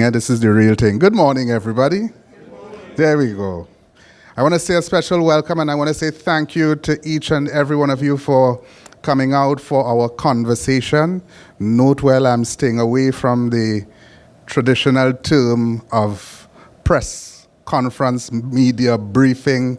eh? This is the real thing. Good morning, everybody. There we go. I want to say a special welcome, and I want to say thank you to each and every one of you for coming out for our conversation. Note well, I'm staying away from the traditional term of press conference, media briefing.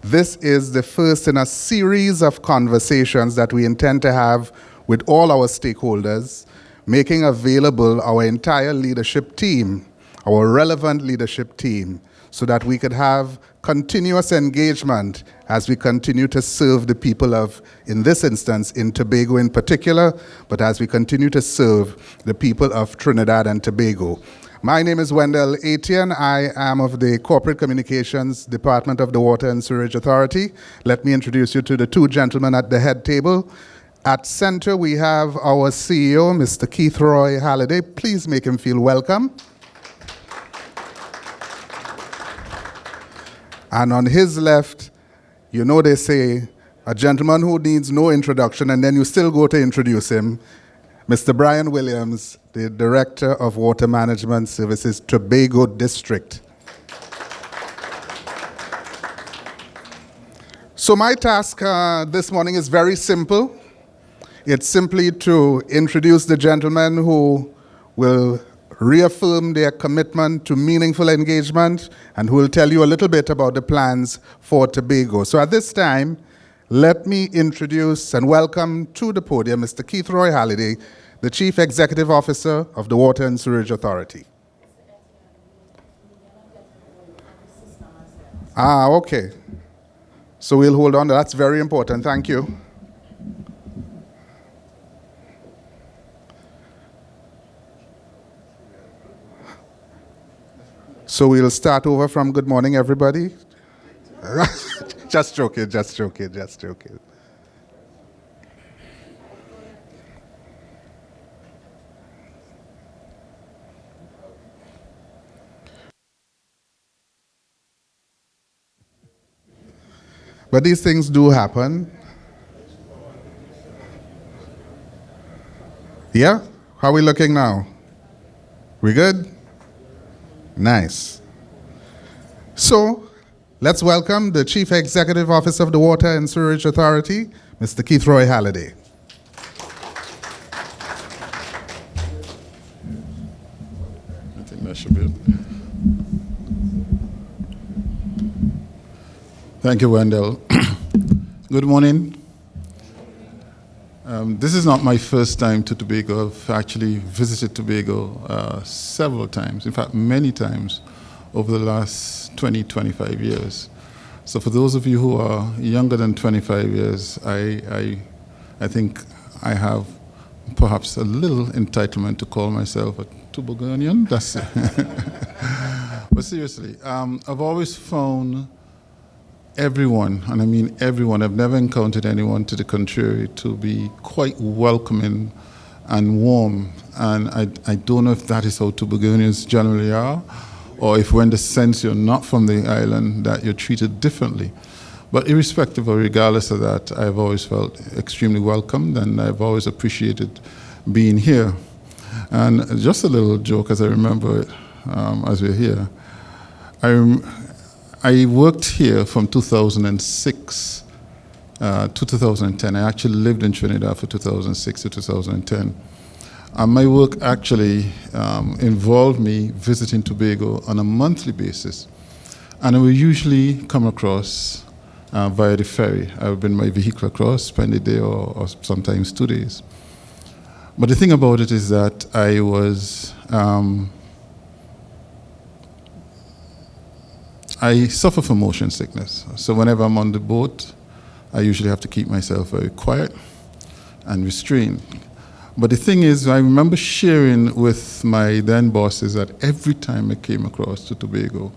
This is the first in a series of conversations that we intend to have with all our stakeholders, making available our entire leadership team, our relevant leadership team, so that we could have continuous engagement as we continue to serve the people of, in this instance, in Tobago in particular, but as we continue to serve the people of Trinidad and Tobago. My name is Wendell Etienne. I am of the Corporate Communications Department of the Water and Sewerage Authority. Let me introduce you to the two gentlemen at the head table. At center, we have our CEO, Mr. Keith Roy Halliday. Please make him feel welcome. And on his left, you know they say, a gentleman who needs no introduction, and then you still go to introduce him, Mr. Brian Williams, the Director of Water Management Services, Tobago District. So my task this morning is very simple. It's simply to introduce the gentlemen who will reaffirm their commitment to meaningful engagement and who will tell you a little bit about the plans for Tobago. So at this time, let me introduce and welcome to the podium Mr. Keith Roy Halliday, the Chief Executive Officer of the Water and Sewerage Authority. Okay. So we'll hold on. That's very important. Thank you. So we'll start over from good morning, everybody. Just joking. But these things do happen. Yeah? How are we looking now? We good? Nice. So, let's welcome the Chief Executive Officer of the Water and Sewerage Authority, Mr. Keith Roy Halliday. I think that should be it. Thank you, Wendell. Good morning. This is not my first time to Tobago. I've actually visited Tobago several times, in fact, many times over the last 20, 25 years. So for those of you who are younger than 25 years, I think I have perhaps a little entitlement to call myself a Tobagonian. That's it. But seriously, I've always found everyone, and I mean everyone, I've never encountered anyone to the contrary, to be quite welcoming and warm. And I don't know if that is how Tobagonians generally are, or if when they sense you're not from the island that you're treated differently. But irrespective or regardless of that, I've always felt extremely welcomed, and I've always appreciated being here. And just a little joke as I remember it, as we're here. I worked here from 2006 to 2010. I actually lived in Trinidad for 2006 to 2010. And my work actually involved me visiting Tobago on a monthly basis. And I would usually come across via the ferry. I would bring my vehicle across, spend a day or sometimes 2 days. But the thing about it is that I was... I suffer from motion sickness. So whenever I'm on the boat, I usually have to keep myself very quiet and restrained. But the thing is, I remember sharing with my then bosses that every time I came across to Tobago,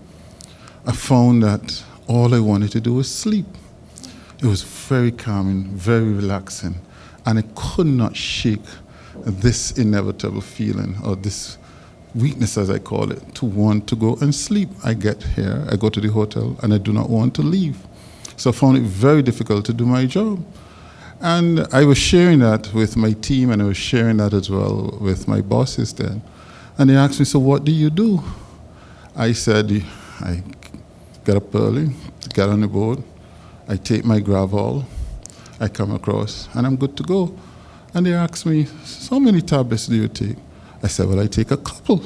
I found that all I wanted to do was sleep. It was very calming, very relaxing, and I could not shake this inevitable feeling, or this weakness, as I call it, to want to go and sleep. I get here, I go to the hotel, and I do not want to leave. So I found it very difficult to do my job. And I was sharing that with my team, and I was sharing that as well with my bosses then. And they asked me, so what do you do? I said, I get up early, get on the boat, I take my gravel, I come across, and I'm good to go. And they asked me, so how many tablets do you take? I said, well, I take a couple.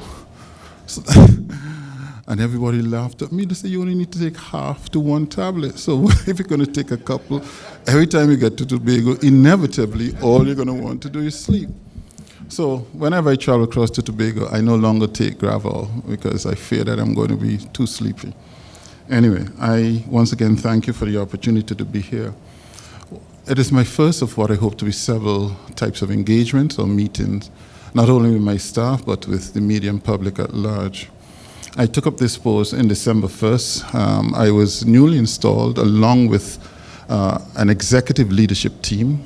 So and everybody laughed at me. They said, you only need to take half to one tablet. So if you're going to take a couple, every time you get to Tobago, inevitably, all you're going to want to do is sleep. So whenever I travel across to Tobago, I no longer take gravel because I fear that I'm going to be too sleepy. Anyway, I once again thank you for the opportunity to be here. It is my first of what I hope to be several types of engagements or meetings, not only with my staff, but with the media and public at large. I took up this post in December 1st. I was newly installed along with an executive leadership team.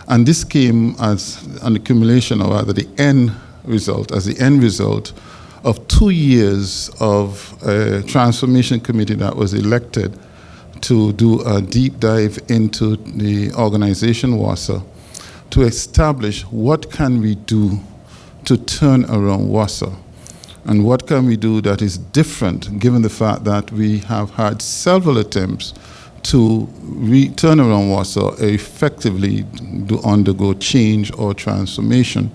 And this came as an accumulation, or rather the end result, of 2 years of a transformation committee that was elected to do a deep dive into the organization WASA to establish what can we do to turn around WASA, and what can we do that is different given the fact that we have had several attempts to turn around WASA effectively to undergo change or transformation.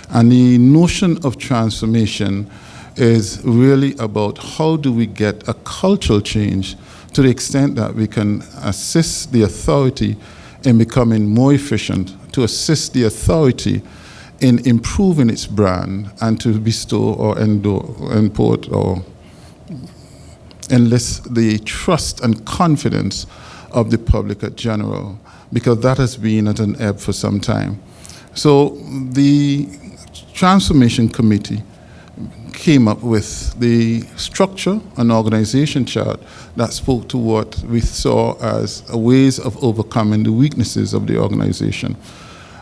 And the notion of transformation is really about how do we get a cultural change to the extent that we can assist the authority in becoming more efficient, to assist the authority in improving its brand, and to bestow or import or enlist the trust and confidence of the public at general, because that has been at an ebb for some time. So the Transformation Committee came up with the structure and organization chart that spoke to what we saw as ways of overcoming the weaknesses of the organization.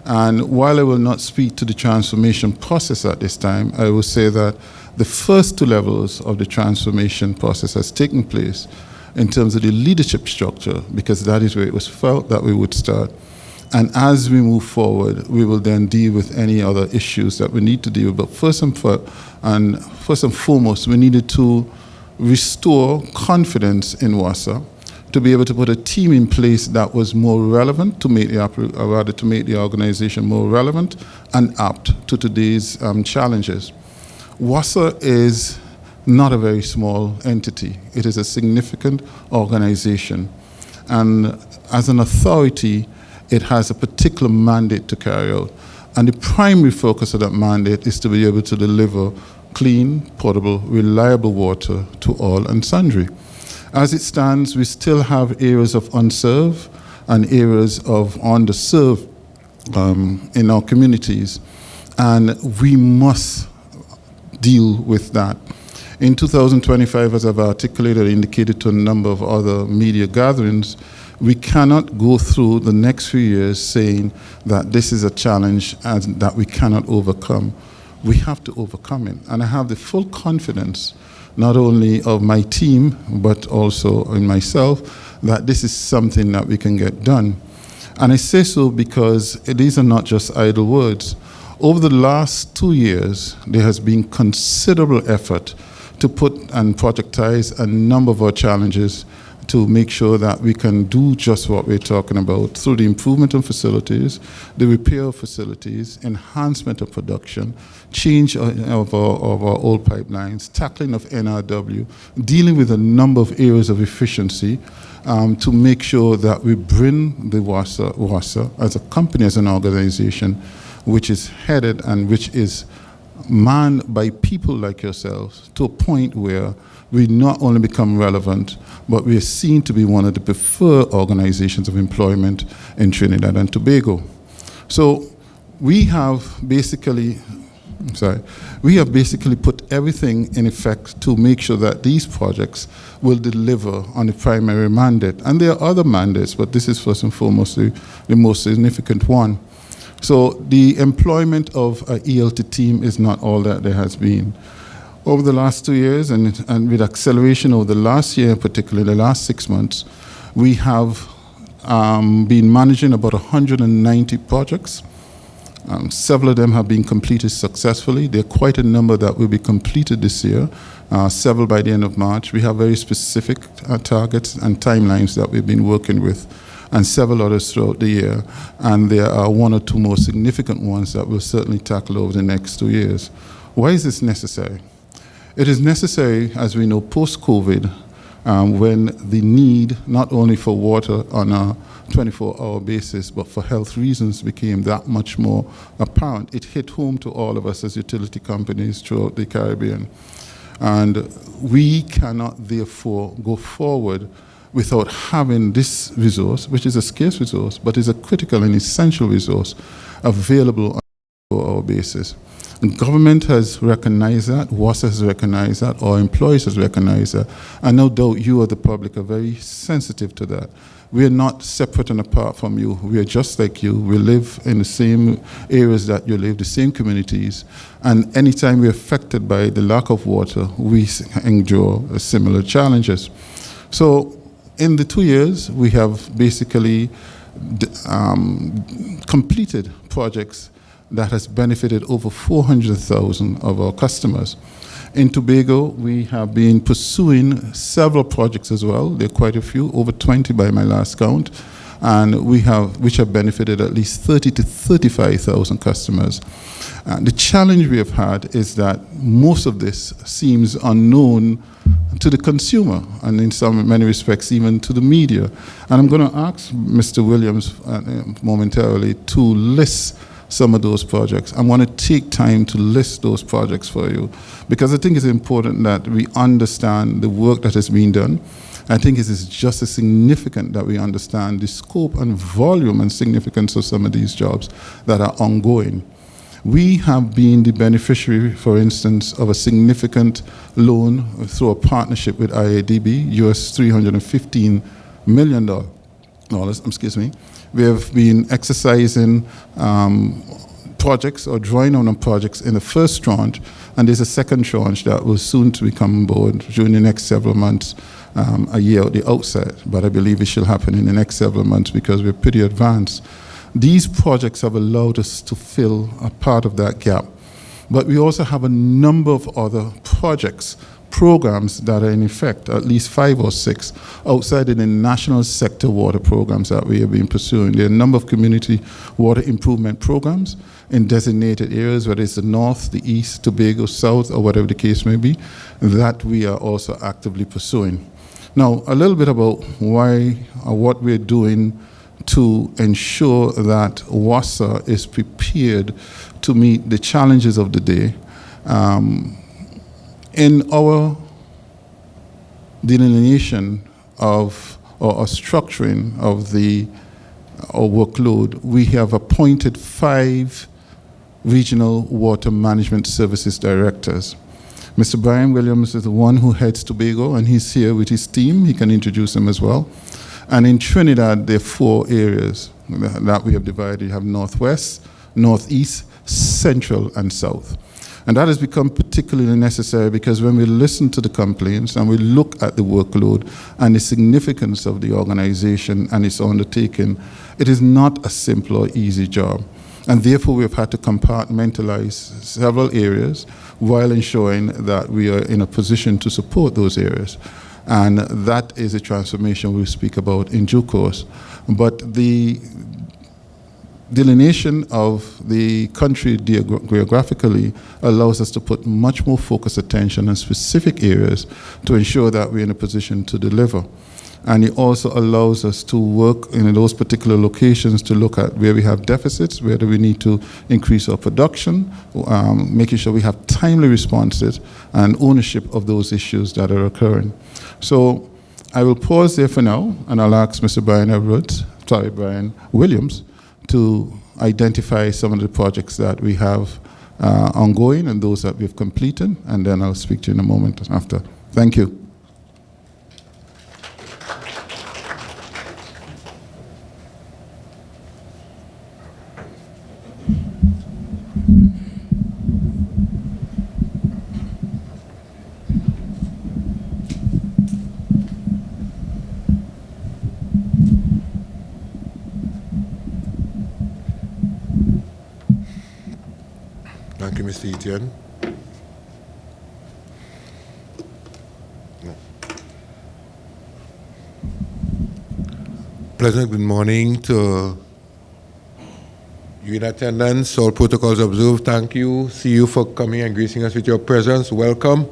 And while I will not speak to the transformation process at this time, I will say that the first 2 levels of the transformation process has taken place in terms of the leadership structure, because that is where it was felt that we would start. And as we move forward, we will then deal with any other issues that we need to deal with. But first and foremost, we needed to restore confidence in WASA, to be able to put a team in place that was more relevant, to make the organization more relevant and apt to today's challenges. WASA is not a very small entity. It is a significant organization. And as an authority, it has a particular mandate to carry out. And the primary focus of that mandate is to be able to deliver clean, potable, reliable water to all and sundry. As it stands, we still have areas of unserved and areas of underserved in our communities, and we must deal with that. In 2025, as I've articulated, indicated to a number of other media gatherings, we cannot go through the next few years saying that this is a challenge and that we cannot overcome. We have to overcome it. And I have the full confidence, not only of my team, but also in myself, that this is something that we can get done. And I say so because these are not just idle words. Over the last 2 years, there has been considerable effort to put and projectize a number of our challenges to make sure that we can do just what we're talking about through the improvement of facilities, the repair of facilities, enhancement of production, change of our old pipelines, tackling of NRW, dealing with a number of areas of efficiency to make sure that we bring the WASA as a company, as an organization, which is headed and which is manned by people like yourselves, to a point where we not only become relevant, but we are seen to be one of the preferred organizations of employment in Trinidad and Tobago. So we have basically put everything in effect to make sure that these projects will deliver on the primary mandate. And there are other mandates, but this is first and foremost the most significant one. So the employment of an ELT team is not all that there has been. Over the last 2 years, and with acceleration over the last year, particularly the last 6 months, we have been managing about 190 projects. Several of them have been completed successfully. There are quite a number that will be completed this year, several by the end of March. We have very specific targets and timelines that we've been working with, and several others throughout the year. And there are one or two more significant ones that we'll certainly tackle over the next 2 years. Why is this necessary? It is necessary, as we know, post-COVID, when the need not only for water on a 24-hour basis, but for health reasons became that much more apparent. It hit home to all of us as utility companies throughout the Caribbean. And we cannot therefore go forward without having this resource, which is a scarce resource, but is a critical and essential resource, available on a 24-hour basis. The government has recognized that, WASA has recognized that, our employees has recognized that, and no doubt you, the public, are very sensitive to that. We are not separate and apart from you. We are just like you. We live in the same areas that you live, the same communities, and anytime we're affected by the lack of water, we endure similar challenges. So in the 2 years, we have basically completed projects that has benefited over 400,000 of our customers. In Tobago, we have been pursuing several projects as well. There are quite a few, over 20 by my last count, and which have benefited at least 30 to 35,000 customers. The challenge we have had is that most of this seems unknown to the consumer, and in many respects even to the media. And I'm going to ask Mr. Williams momentarily to list some of those projects. I want to take time to list those projects for you, because I think it's important that we understand the work that has been done. I think it is just as significant that we understand the scope and volume and significance of some of these jobs that are ongoing. We have been the beneficiary, for instance, of a significant loan through a partnership with IADB, US $315 million. Excuse me. We have been exercising projects or drawing on projects in the first tranche, and there's a second tranche that will soon to come on board during the next several months, a year at the outset, but I believe it shall happen in the next several months because we're pretty advanced. These projects have allowed us to fill a part of that gap, but we also have a number of other programs that are in effect, at least 5 or 6, outside of the national sector water programs that we have been pursuing. There are a number of community water improvement programs in designated areas, whether it's the north, the east, Tobago, south, or whatever the case may be, that we are also actively pursuing. Now, a little bit about why or what we're doing to ensure that WASA is prepared to meet the challenges of the day. In our delineation of or structuring of our workload, we have appointed 5 regional water management services directors. Mr. Brian Williams is the one who heads Tobago, and he's here with his team. He can introduce them as well. And in Trinidad, there are 4 areas that we have divided. You have Northwest, Northeast, Central, and South. And that has become particularly necessary because when we listen to the complaints and we look at the workload and the significance of the organization and its undertaking, it is not a simple or easy job. And therefore, we've had to compartmentalize several areas while ensuring that we are in a position to support those areas. And that is a transformation we'll speak about in due course. But the delineation of the country geographically allows us to put much more focused attention on specific areas to ensure that we're in a position to deliver. And it also allows us to work in those particular locations to look at where we have deficits, where do we need to increase our production, making sure we have timely responses and ownership of those issues that are occurring. So I will pause there for now, and I'll ask Mr. Brian Williams, to identify some of the projects that we have ongoing and those that we've completed, and then I'll speak to you in a moment after. Thank you. Thank you, Mr. Etienne. Pleasant good morning to you in attendance, all protocols observed. Thank you. See you for coming and gracing us with your presence. Welcome.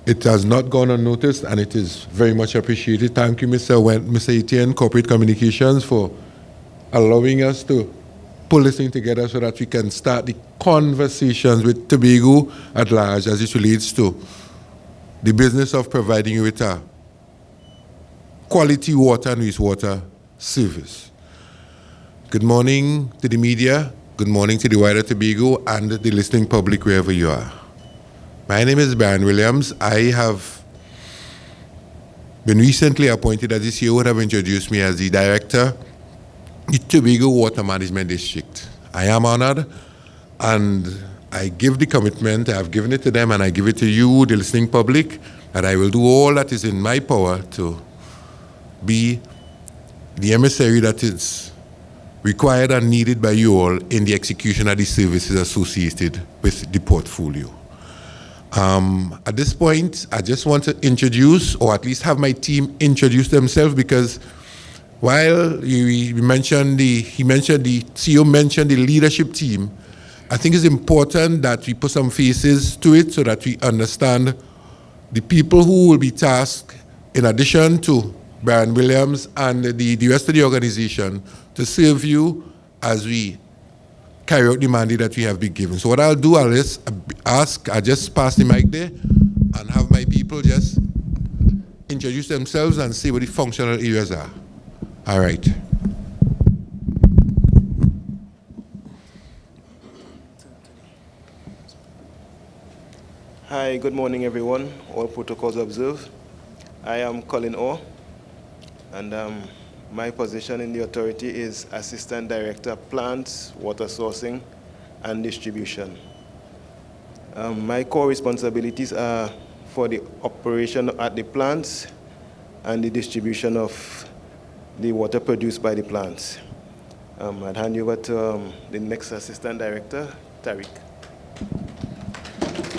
It has not gone unnoticed, and it is very much appreciated. Thank you, Mr. Etienne, Corporate Communications, for allowing us to pull this thing together so that we can start the conversations with Tobago at large as it relates to the business of providing you with a quality water and wastewater service. Good morning to the media, good morning to the wider Tobago and the listening public wherever you are. My name is Brian Williams. I have been recently appointed, as this year would have introduced me as the director the Tobago Water Management District. I am honored, and I give the commitment, I have given it to them, and I give it to you, the listening public, that I will do all that is in my power to be the emissary that is required and needed by you all in the execution of the services associated with the portfolio. At this point, I just want to introduce, or at least have my team introduce themselves, because while he mentioned the CEO mentioned the leadership team, I think it's important that we put some faces to it so that we understand the people who will be tasked, in addition to Brian Williams and the rest of the organization, to serve you as we carry out the mandate that we have been given. So what I'll do, I'll just pass the mic there and have my people just introduce themselves and see what the functional areas are. All right. Hi, good morning everyone. All protocols observed. I am Colin Orr, and my position in the authority is Assistant Director, Plants, Water Sourcing, and Distribution. My core responsibilities are for the operation at the plants and the distribution of the water produced by the plants. I'd hand you over to the next Assistant Director, Tariq.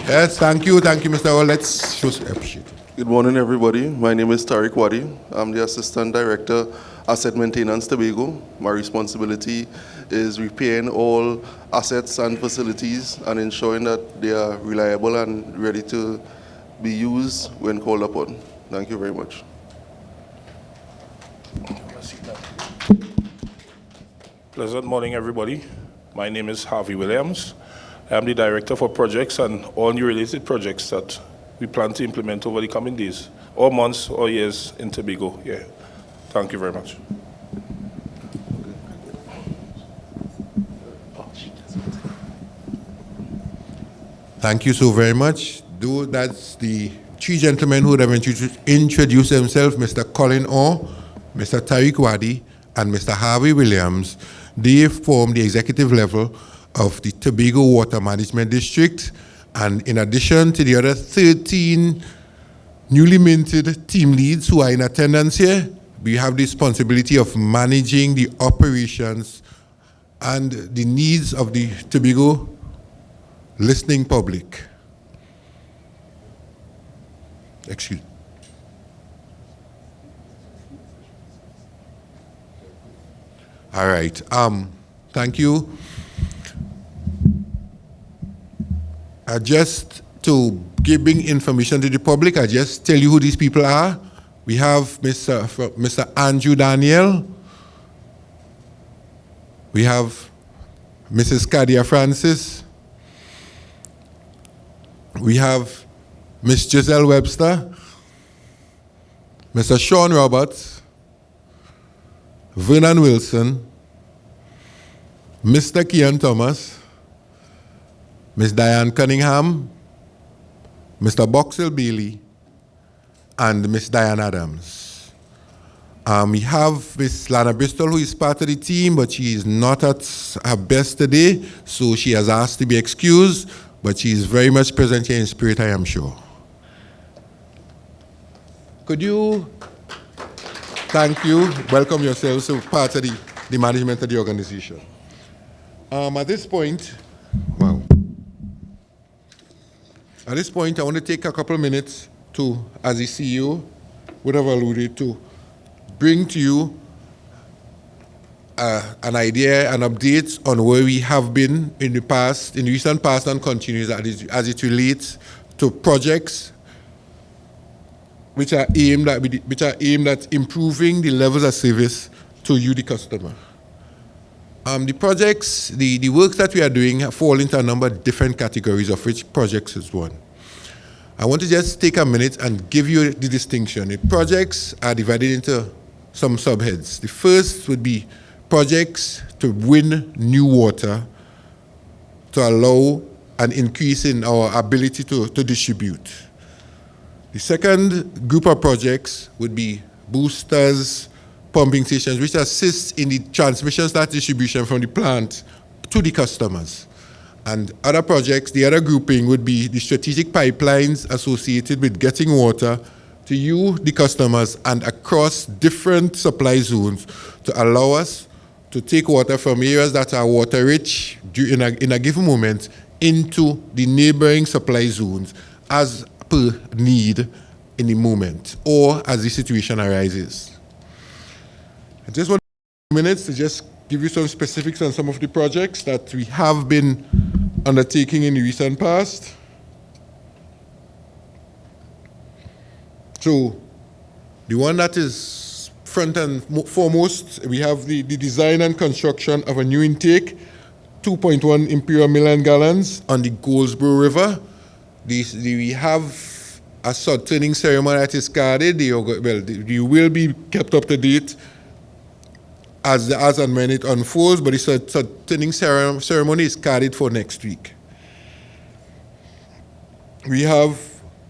Yes, thank you, Mr. Orr. Let's show appreciate it. Good morning, everybody. My name is Tariq Wadi. I'm the Assistant Director, Asset Maintenance Tobago. My responsibility is repairing all assets and facilities and ensuring that they are reliable and ready to be used when called upon. Thank you very much. Pleasant morning, everybody. My name is Harvey Williams. I am the Director for Projects and all new related projects that we plan to implement over the coming days, or months, or years in Tobago. Yeah. Thank you very much. Thank you so very much. That's the three gentlemen who would have introduced themselves, Mr. Colin Orr, Mr. Tariq Wadi, and Mr. Harvey Williams. They form the executive level of the Tobago Water Management District, and in addition to the other 13 newly minted team leads who are in attendance here, we have the responsibility of managing the operations and the needs of the Tobago listening public. Excuse me. All right. Thank you. Just to bring information to the public, I just tell you who these people are. We have Mr. Andrew Daniel. We have Mrs. Kadia Francis. We have Miss Giselle Webster, Mr. Sean Roberts, Vernon Wilson, Mr. Kian Thomas, Miss Diane Cunningham, Mr. Boxell Bailey, and Miss Diane Adams. We have Miss Lana Bristol, who is part of the team, but she is not at her best today, so she has asked to be excused, but she is very much present here in spirit, I am sure. Could you, thank you, welcome yourselves to part of the management of the organization. At this point, wow. At this point, I want to take a couple of minutes to, as the CEO would have alluded to, bring to you an idea, an update on where we have been in the past, in the recent past, and continues as it relates to projects which are aimed at improving the levels of service to you, the customer. The projects, the work that we are doing fall into a number of different categories, of which projects is one. I want to just take a minute and give you the distinction. The projects are divided into some subheads. The first would be projects to win new water to allow an increase in our ability to distribute. The second group of projects would be boosters, pumping stations, which assist in the transmission/distribution from the plant to the customers. And other projects, the other grouping would be the strategic pipelines associated with getting water to you, the customers, and across different supply zones to allow us to take water from areas that are water rich in a given moment into the neighboring supply zones as per need in the moment or as the situation arises. I just want a few minutes to just give you some specifics on some of the projects that we have been undertaking in the recent past. So the one that is front and foremost, we have the design and construction of a new intake, 2.1 imperial million gallons on the Goldsboro River. We have a sod turning ceremony that is carded. You will be kept up to date as and when it unfolds, but the sod turning ceremony is carded for next week. We had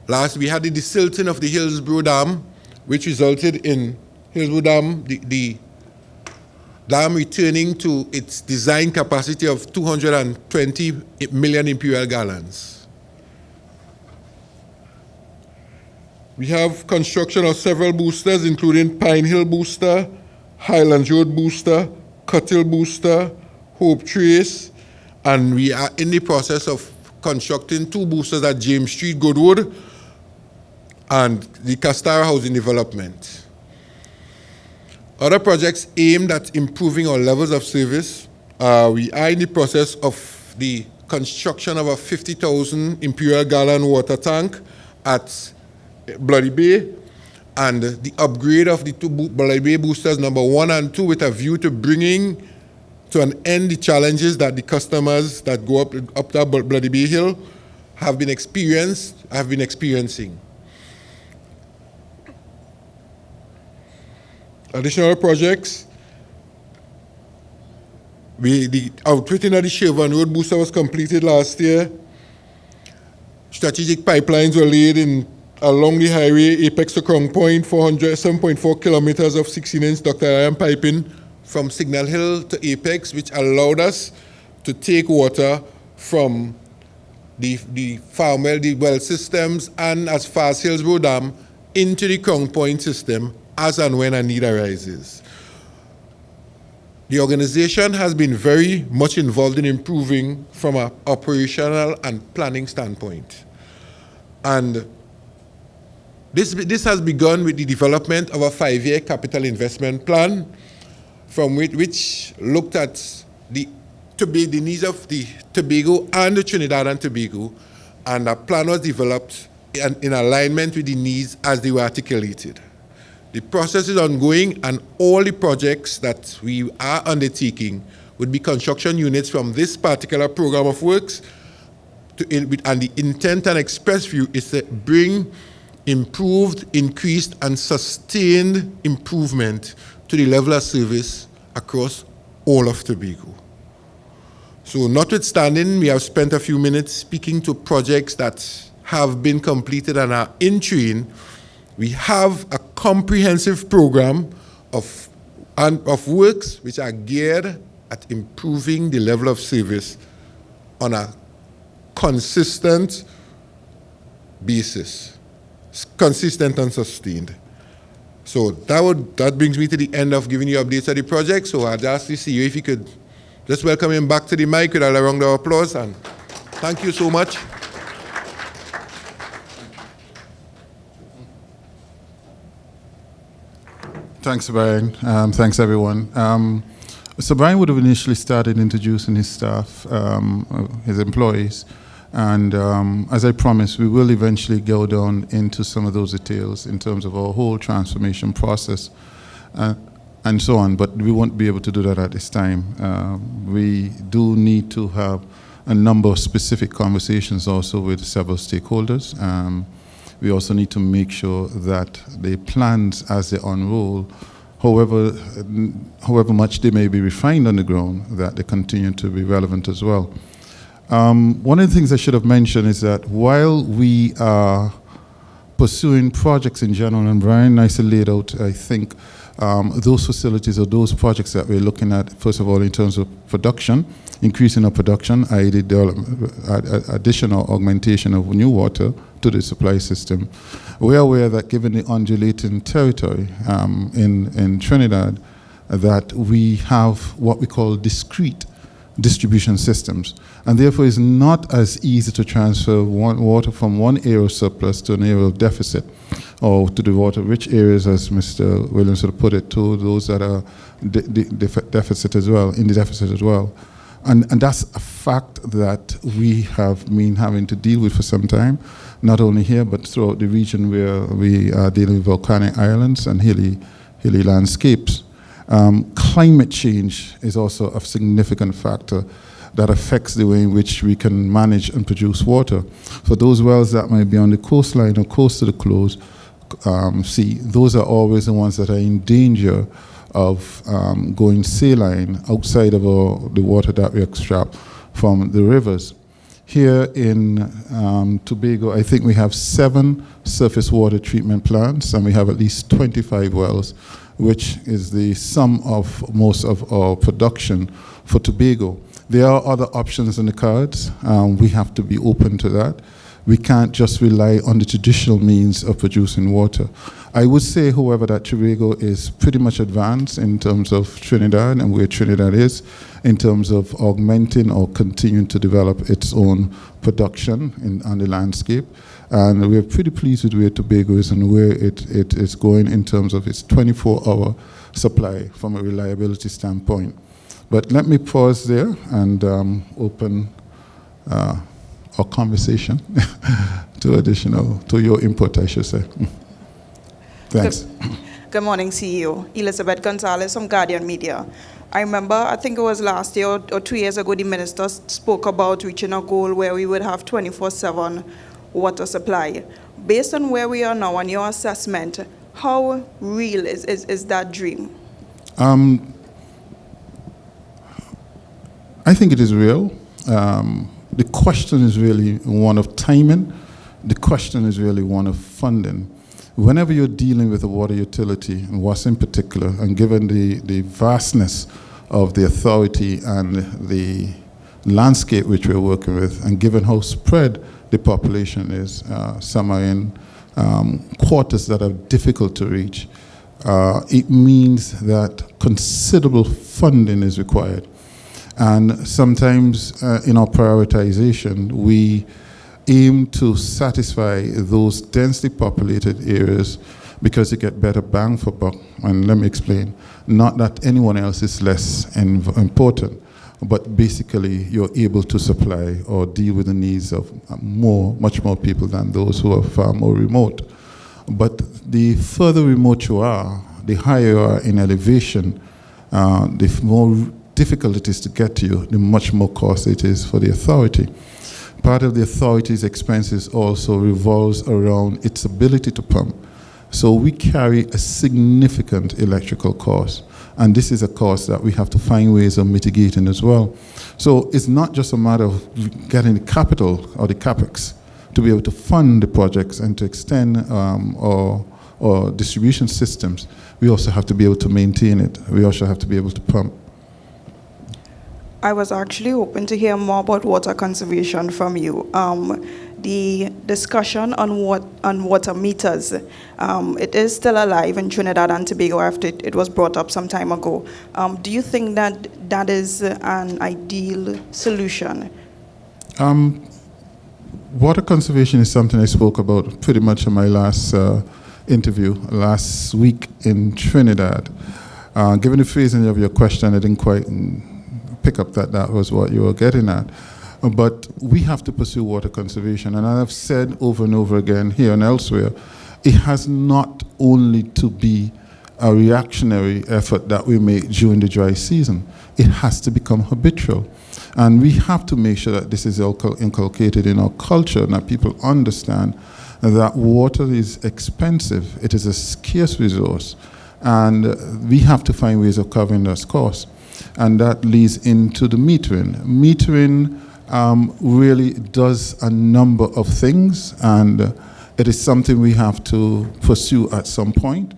the desilting of the Hillsborough Dam, which resulted in Hillsborough Dam, the dam returning to its design capacity of 220 million imperial gallons. We have construction of several boosters, including Pine Hill Booster, Highlands Road Booster, Cuttle Booster, Hope Trace, and we are in the process of constructing 2 boosters at James Street, Goodwood, and the Castara Housing Development. Other projects aimed at improving our levels of service. We are in the process of the construction of a 50,000 imperial gallon water tank at Bloody Bay, and the upgrade of the 2 Bloody Bay boosters, number 1 and 2, with a view to bringing to an end the challenges that the customers that go up that Bloody Bay Hill have been experiencing. Additional projects. The outfitting of the Sherburne Road booster was completed last year. Strategic pipelines were laid along the highway, apex to Crown Point, 7.4 kilometers of 16-inch ductile iron piping from Signal Hill to Apex, which allowed us to take water from the farm well, the well systems, and as far as Hillsborough Dam into the Crown Point system as and when a need arises. The organization has been very much involved in improving from an operational and planning standpoint. And this has begun with the development of a 5-year capital investment plan from which looked at the needs of the Tobago and the Trinidad and Tobago, and a plan was developed in alignment with the needs as they were articulated. The process is ongoing, and all the projects that we are undertaking would be construction units from this particular program of works, and the intent and express view is to bring improved, increased, and sustained improvement to the level of service across all of Tobago. So notwithstanding, we have spent a few minutes speaking to projects that have been completed and are in train. We have a comprehensive program of works which are geared at improving the level of service on a consistent basis, consistent and sustained. So that brings me to the end of giving you updates of the project. So I'd ask the CEO if you could just welcome him back to the mic with a round of applause, and thank you so much. Thanks, Brian. Thanks, everyone. So Brian would have initially started introducing his staff, his employees, and as I promised, we will eventually go down into some of those details in terms of our whole transformation process and so on, but we won't be able to do that at this time. We do need to have a number of specific conversations also with several stakeholders. We also need to make sure that the plans as they unroll, however much they may be refined on the ground, that they continue to be relevant as well. One of the things I should have mentioned is that while we are pursuing projects in general, and Brian nicely laid out, I think, those facilities or those projects that we're looking at, first of all, in terms of production, increasing our production, i.e. the addition or augmentation of new water to the supply system. We are aware that given the undulating territory in Trinidad, that we have what we call discrete distribution systems, and therefore it's not as easy to transfer water from one area of surplus to an area of deficit, or to the water-rich areas, as Mr. Williams would put it, to those that are in the deficit as well. And that's a fact that we have been having to deal with for some time, not only here, but throughout the region where we are dealing with volcanic islands and hilly landscapes. Climate change is also a significant factor that affects the way in which we can manage and produce water. For those wells that might be on the coastline or close to the close sea, those are always the ones that are in danger of going saline outside of the water that we extract from the rivers. Here in Tobago, I think we have 7 surface water treatment plants, and we have at least 25 wells, which is the sum of most of our production for Tobago. There are other options in the cards. We have to be open to that. We can't just rely on the traditional means of producing water. I would say, however, that Tobago is pretty much advanced in terms of Trinidad and where Trinidad is in terms of augmenting or continuing to develop its own production on the landscape. And we're pretty pleased with where Tobago is and where it is going in terms of its 24-hour supply from a reliability standpoint. But let me pause there and open our conversation to your input, I should say. Thanks. Good morning, CEO. Elizabeth Gonzalez from Guardian Media. I remember, I think it was last year or 2 years ago, the minister spoke about reaching a goal where we would have 24/7 water supply. Based on where we are now and your assessment, how real is that dream? I think it is real. The question is really one of timing. The question is really one of funding. Whenever you're dealing with a water utility, and WASA in particular, and given the vastness of the authority and the landscape which we're working with, and given how spread the population is, some are in quarters that are difficult to reach, it means that considerable funding is required. And sometimes in our prioritization, we aim to satisfy those densely populated areas because you get better bang for buck. And let me explain. Not that anyone else is less important, but basically you're able to supply or deal with the needs of much more people than those who are far more remote. But the further remote you are, the higher you are in elevation, the more difficult it is to get to you, the much more cost it is for the authority. Part of the authority's expenses also revolves around its ability to pump. So we carry a significant electrical cost, and this is a cost that we have to find ways of mitigating as well. So it's not just a matter of getting the capital or the capex to be able to fund the projects and to extend our distribution systems. We also have to be able to maintain it. We also have to be able to pump. I was actually hoping to hear more about water conservation from you. The discussion on water meters, it is still alive in Trinidad and Tobago after it was brought up some time ago. Do you think that is an ideal solution? Water conservation is something I spoke about pretty much in my last interview last week in Trinidad. Given the phrasing of your question, I didn't quite pick up that was what you were getting at. But we have to pursue water conservation. And I've said over and over again here and elsewhere, it has not only to be a reactionary effort that we make during the dry season. It has to become habitual. And we have to make sure that this is inculcated in our culture and that people understand that water is expensive. It is a scarce resource. And we have to find ways of covering those costs. And that leads into the metering. Metering really does a number of things, and it is something we have to pursue at some point.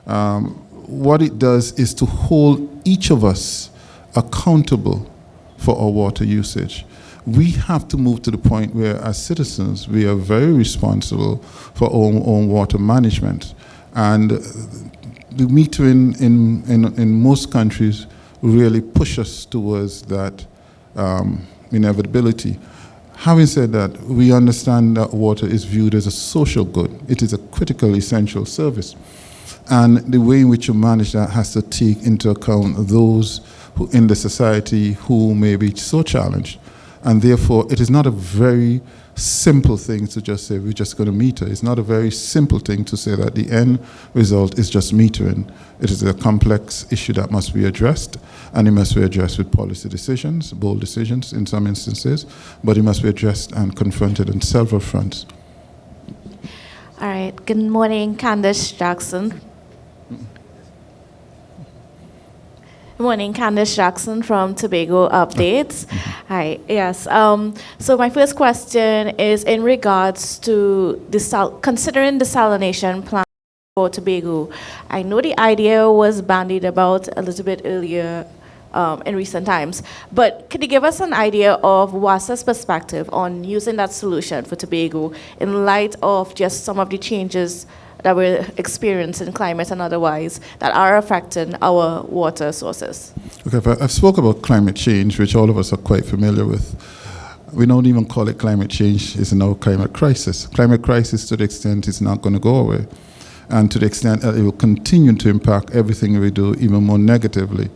What it does is to hold each of us accountable for our water usage. We have to move to the point where, as citizens, we are very responsible for our own water management. And the metering in most countries really push us towards that inevitability. Having said that, we understand that water is viewed as a social good. It is a critical, essential service. And the way in which you manage that has to take into account those who in the society who may be so challenged. And therefore, it is not a very simple thing to just say we're just going to meter. It's not a very simple thing to say that the end result is just metering. It is a complex issue that must be addressed, and it must be addressed with policy decisions, bold decisions in some instances, but it must be addressed and confronted on several fronts. All right. Good morning, Candace Jackson. Good morning, Candace Jackson from Tobago Updates. Hi, yes. So my first question is in regards to considering desalination plan for Tobago. I know the idea was bandied about a little bit earlier in recent times, but could you give us an idea of WASA's perspective on using that solution for Tobago in light of just some of the changes that we're experiencing, climate and otherwise, that are affecting our water sources? Okay, I've spoke about climate change, which all of us are quite familiar with. We don't even call it climate change, it's now climate crisis. Climate crisis, to the extent it's not going to go away, and to the extent that it will continue to impact everything we do even more negatively.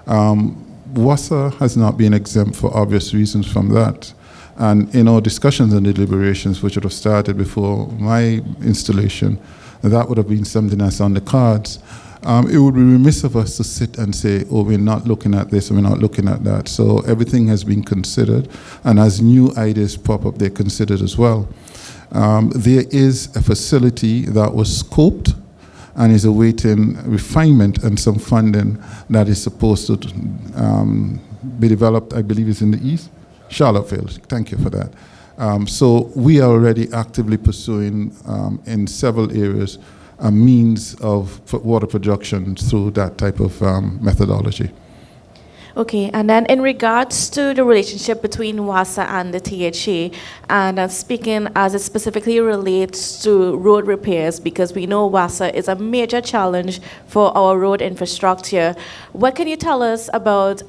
WASA has not been exempt for obvious reasons from that. And in our discussions and deliberations, which would have started before my installation, that would have been something that's on the cards. It would be remiss of us to sit and say, oh, we're not looking at this, and we're not looking at that. So everything has been considered, and as new ideas pop up, they're considered as well. There is a facility that was scoped and is awaiting refinement and some funding that is supposed to be developed, I believe is in the east. Charlottesville, thank you for that. So we are already actively pursuing in several areas a means of water production through that type of methodology. Okay, and then in regards to the relationship between WASA and the THA, and speaking as it specifically relates to road repairs, because we know WASA is a major challenge for our road infrastructure, what can you tell us about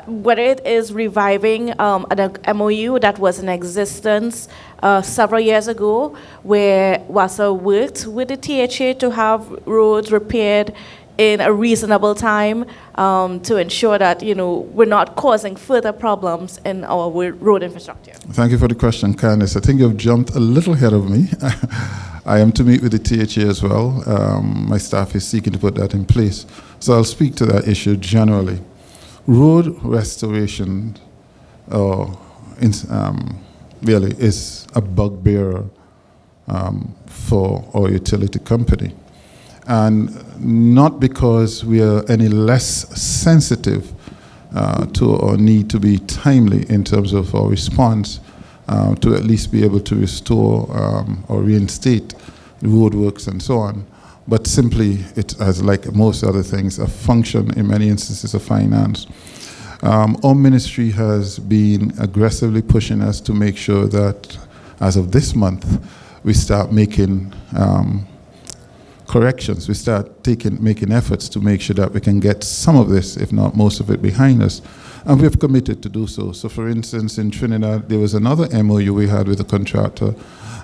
whether it is reviving an MOU that was in existence several years ago, where WASA worked with the THA to have roads repaired in a reasonable time to ensure that we're not causing further problems in our road infrastructure? Thank you for the question, Candice. I think you've jumped a little ahead of me. I am to meet with the THA as well. My staff is seeking to put that in place. So I'll speak to that issue generally. Road restoration really is a bugbear for our utility company. And not because we are any less sensitive to our need to be timely in terms of our response to at least be able to restore or reinstate the roadworks and so on, but simply it has, like most other things, a function in many instances of finance. Our ministry has been aggressively pushing us to make sure that as of this month, we start making corrections. We start making efforts to make sure that we can get some of this, if not most of it, behind us. And we have committed to do so. So for instance, in Trinidad, there was another MOU we had with a contractor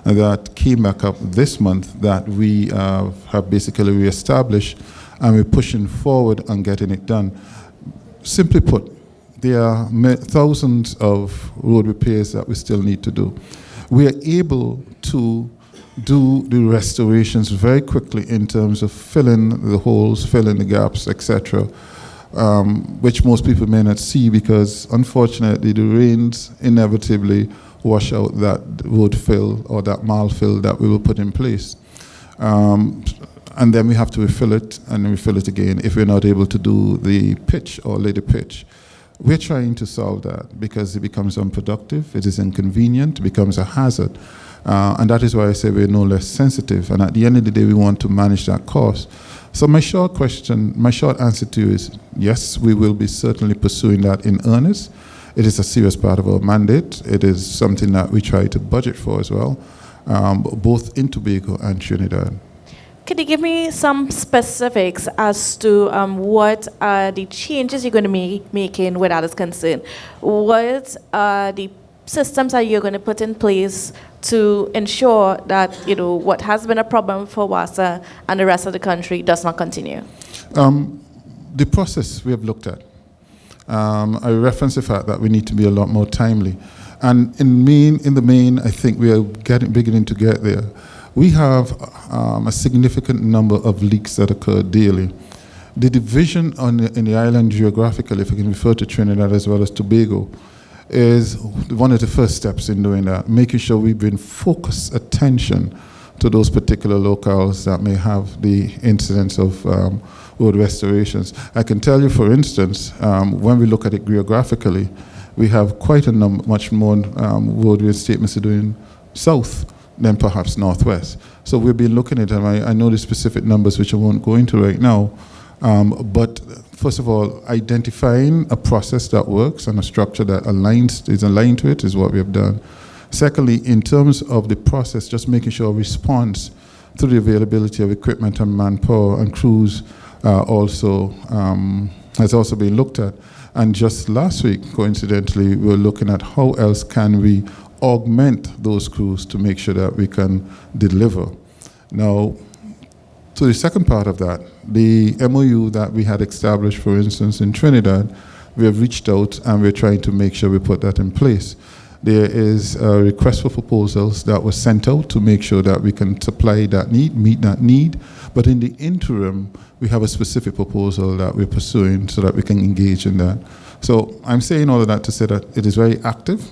that came back up this month that we have basically reestablished, and we're pushing forward on getting it done. Simply put, there are thousands of road repairs that we still need to do. We are able to do the restorations very quickly in terms of filling the holes, filling the gaps, etc., which most people may not see because, unfortunately, the rains inevitably wash out that road fill or that marl fill that we will put in place. And then we have to refill it and refill it again if we're not able to do the pitch or lay the pitch. We're trying to solve that because it becomes unproductive, it is inconvenient, it becomes a hazard. And that is why I say we're no less sensitive. And at the end of the day, we want to manage that cost. So my short answer to you is yes, we will be certainly pursuing that in earnest. It is a serious part of our mandate. It is something that we try to budget for as well, both in Tobago and Trinidad. Could you give me some specifics as to what are the changes you're going to be making where that is concerned? What are the systems that you're going to put in place to ensure that, what has been a problem for WASA and the rest of the country does not continue? The process we have looked at. I reference the fact that we need to be a lot more timely. And in the main, I think we are beginning to get there. We have a significant number of leaks that occur daily. The division in the island geographically, if I can refer to Trinidad as well as Tobago, is one of the first steps in doing that, making sure we bring focused attention to those particular locales that may have the incidence of road restorations. I can tell you, for instance, when we look at it geographically, we have quite a much more road reinstatements to do in south than perhaps northwest. So we've been looking at them. I know the specific numbers, which I won't go into right now, but first of all, identifying a process that works and a structure that is aligned to it is what we have done. Secondly, in terms of the process, just making sure response to the availability of equipment and manpower and crews has also been looked at. And just last week, coincidentally, we were looking at how else can we augment those crews to make sure that we can deliver. Now, to the second part of that, the MOU that we had established, for instance, in Trinidad, we have reached out and we're trying to make sure we put that in place. There is a request for proposals that was sent out to make sure that we can supply that need, meet that need. But in the interim, we have a specific proposal that we're pursuing so that we can engage in that. So I'm saying all of that to say that it is very active.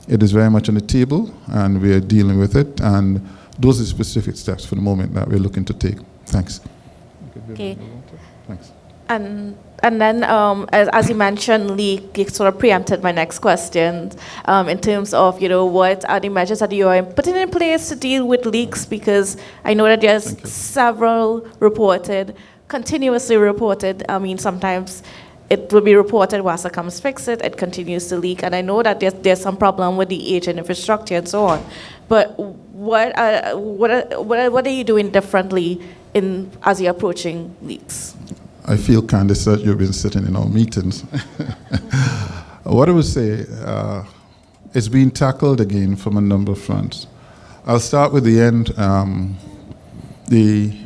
It is very much on the table, and we are dealing with it. And those are specific steps for the moment that we're looking to take. Thanks. Okay. Thanks. And then, as you mentioned, leak, you sort of preempted my next question in terms of, what are the measures that you are putting in place to deal with leaks? Because I know that there's several continuously reported. I mean, sometimes it will be reported, WASA comes fix it, it continues to leak. And I know that there's some problem with the aging infrastructure and so on. But what are you doing differently as you're approaching leaks? I feel kind of that you've been sitting in our meetings. What I would say, it's being tackled again from a number of fronts. I'll start with the end, the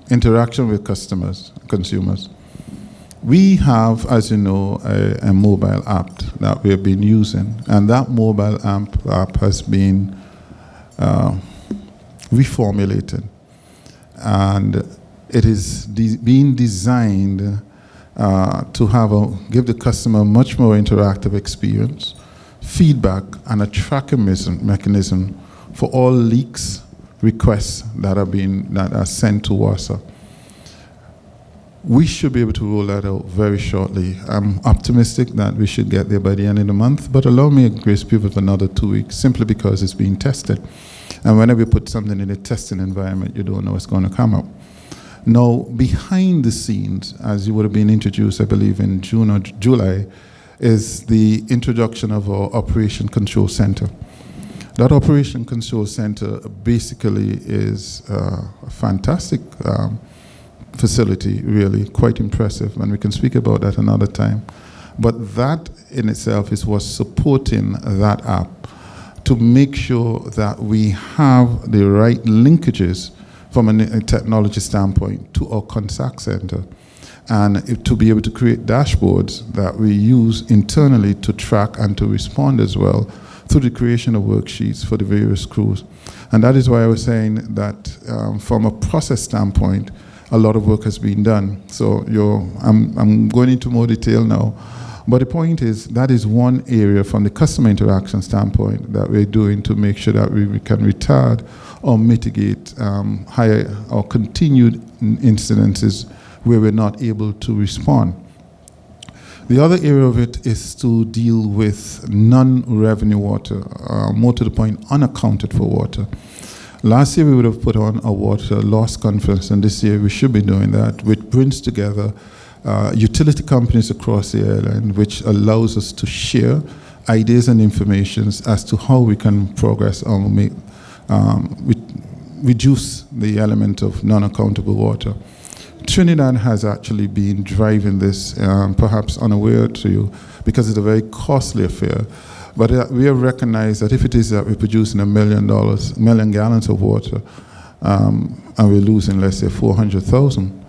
interaction with consumers. We have, as you know, a mobile app that we have been using, and that mobile app has been reformulated. And it is being designed to give the customer a much more interactive experience, feedback, and a tracking mechanism for all leaks, requests that are sent to WASA. We should be able to roll that out very shortly. I'm optimistic that we should get there by the end of the month, but allow me a grace period for another 2 weeks, simply because it's being tested. And whenever you put something in a testing environment, you don't know what's going to come up. Now, behind the scenes, as you would have been introduced, I believe, in June or July, is the introduction of our Operation Control Center. That Operation Control Center basically is a fantastic facility, really, quite impressive, and we can speak about that another time. But that in itself is what's supporting that app to make sure that we have the right linkages from a technology standpoint to our contact center, and to be able to create dashboards that we use internally to track and to respond as well through the creation of worksheets for the various crews. And that is why I was saying that from a process standpoint, a lot of work has been done. So I'm going into more detail now. But the point is, that is one area from the customer interaction standpoint that we're doing to make sure that we can retard or mitigate higher or continued incidences where we're not able to respond. The other area of it is to deal with non-revenue water, more to the point, unaccounted for water. Last year we would have put on a water loss conference, and this year we should be doing that, which brings together utility companies across the island, which allows us to share ideas and information as to how we can progress or reduce the element of non-accountable water. Trinidad has actually been driving this, perhaps unaware to you, because it's a very costly affair. But we have recognized that if it is that we're producing $1 million gallons of water, and we're losing, let's say, 400,000,